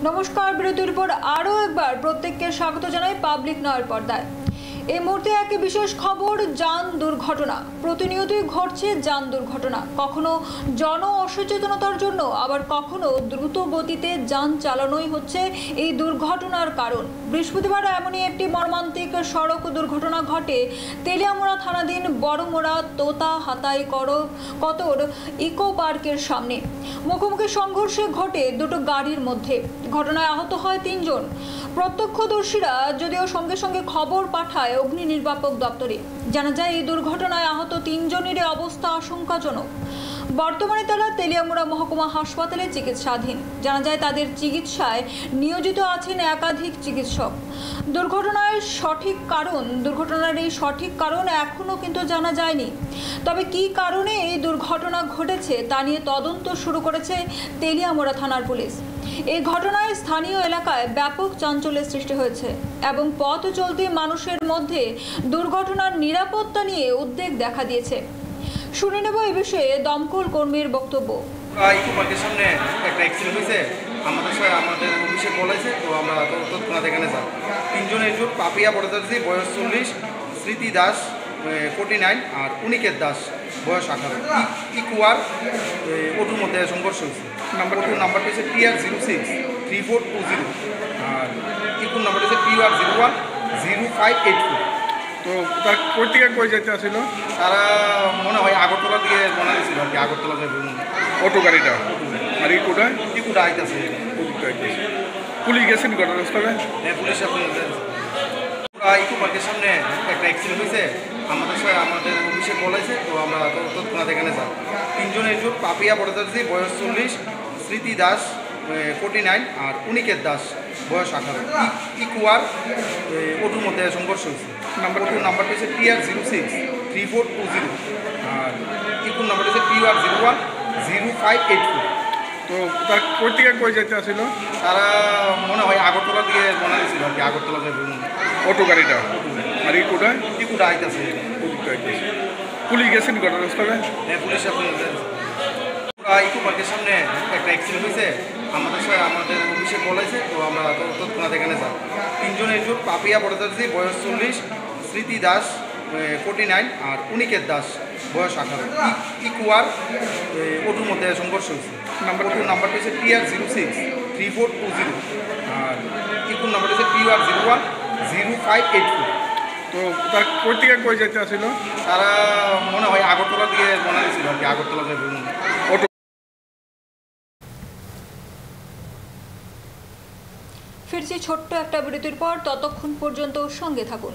नमस्कार बिरतिर पर आरो एक बार प्रत्येक के स्वागत जानाई पब्लिक नयर पर्दाय। এই মুহূর্তে এক বিশেষ খবর, যান দুর্ঘটনা। প্রতিনিয়তই ঘটছে যান দুর্ঘটনা, কখনো জন অসচেতনতার জন্য, আবার কখনো দ্রুত গতিতে যান চালানোই হচ্ছে এই দুর্ঘটনার কারণ। বৃহস্পতিবার এমনই একটি মর্মান্তিক সড়ক দুর্ঘটনা ঘটে তেলিয়ামুড়া থানাধীন বড়মোড়া তোতা হাতাই কতর ইকো পার্কের সামনে। মুখোমুখি সংঘর্ষে ঘটে দুটো গাড়ির মধ্যে। ঘটনায় আহত হয় 3 জন। প্রত্যক্ষদর্শীরা যদিও সঙ্গে সঙ্গে খবর পাঠায় অগ্নি নির্বাপক দপ্তরে। জানা যায় এই দুর্ঘটনায় আহত 3 জনের অবস্থা আশঙ্কাজনক। বর্তমানে তারা তেলিয়ামুড়া মহকুমা হাসপাতালে চিকিৎসাধীন। জানা যায় তাদের চিকিৎসায় নিয়োজিত আছেন একাধিক চিকিৎসক। দুর্ঘটনার এই সঠিক কারণ এখনো কিন্তু জানা যায়নি। তবে কী কারণে এই দুর্ঘটনা ঘটেছে তা নিয়ে তদন্ত শুরু করেছে তেলিয়ামুড়া থানার পুলিশ। এই ঘটনায় স্থানীয় এলাকায় ব্যাপক চাঞ্চল্যের সৃষ্টি হয়েছে এবং পথ চলতি মানুষের মধ্যে দুর্ঘটনার নিরাপত্তা নিয়ে উদ্বেগ দেখা দিয়েছে। শুনে নেব এই বিষয়ে দমকল কর্মীর বক্তব্য। ইকো পার্কের সামনে একটা অ্যাক্সিডেন্ট হয়েছে, আমাদের অফিসে বলেছে, তো আমরা তৎক্ষণাৎ এখানে যাই। 3 জনের জোট পাপিয়া বড়দাসী বয়স 40, স্মৃতি দাস 49 আর অনিকেত দাস বয়স 18। ইকুয়ার অটোর মধ্যে সংঘর্ষ হয়েছে। নাম্বারটা হচ্ছে TR063420 আর ইকুর নাম্বারটা হচ্ছে TR010584। তো তার কই থেকে কই যেতে আসছিল? তারা মনে হয় আগরতলা দিয়ে মনে দিয়েছিল আর কি, আগরতলা যাবে অটো গাড়িটা। আর ইকুটা আইতেছে। পুলিশ গেছেন ঘটনাস্থলে? হ্যাঁ, পুলিশ ইকো পার্কের সামনে একটা অ্যাক্সিডেন্ট হয়েছে, আমাদের অফিসে বলেছে, তো আমরা তৎক্ষণাৎ এখানে যাই। 3 জনের জোট পাপিয়া বড়দাসী বয়স 40, স্মৃতি দাস 49 আর অনিকেত দাস বয়স 18। ইকুয়ার অটোর মধ্যে সংঘর্ষ হয়েছে। নাম্বারটা হচ্ছে TR063420 আর ইকুর নাম্বারটা হচ্ছে TR010584। তো তার কই থেকে কই যেতে আসছিল? তারা মনে হয় আগরতলা দিয়ে মনে দিয়েছিল আর কি, আগরতলা যাবে অটো গাড়িটা। আর ইকুটা আইতেছে। পুলিশ গেছেন ঘটনাস্থলে? হ্যাঁ, পুলিশ ইকো পার্কের সামনে একটা অ্যাক্সিডেন্ট হয়েছে, আমাদের অফিসে বলেছে, তো আমরা তৎক্ষণাৎ এখানে যাই। 3 জনের জোট পাপিয়া বড়দাসী বয়স 40, স্মৃতি দাস 49 আর অনিকেত দাস বয়স 18। ইকুয়ার অটোর মধ্যে সংঘর্ষ হয়েছে। নাম্বারটা হচ্ছে TR063420 আর ইকুর নাম্বারটা হচ্ছে TR010584। তো তার কই থেকে কই যেতে আসছিল? তারা মনে হয় আগরতলা দিয়ে মনে দিয়েছিল আর কি, আগরতলা যাবে অটো। ফিরছি ছোট্ট একটা বিরতির পর, ততক্ষণ পর্যন্ত সঙ্গে থাকুন।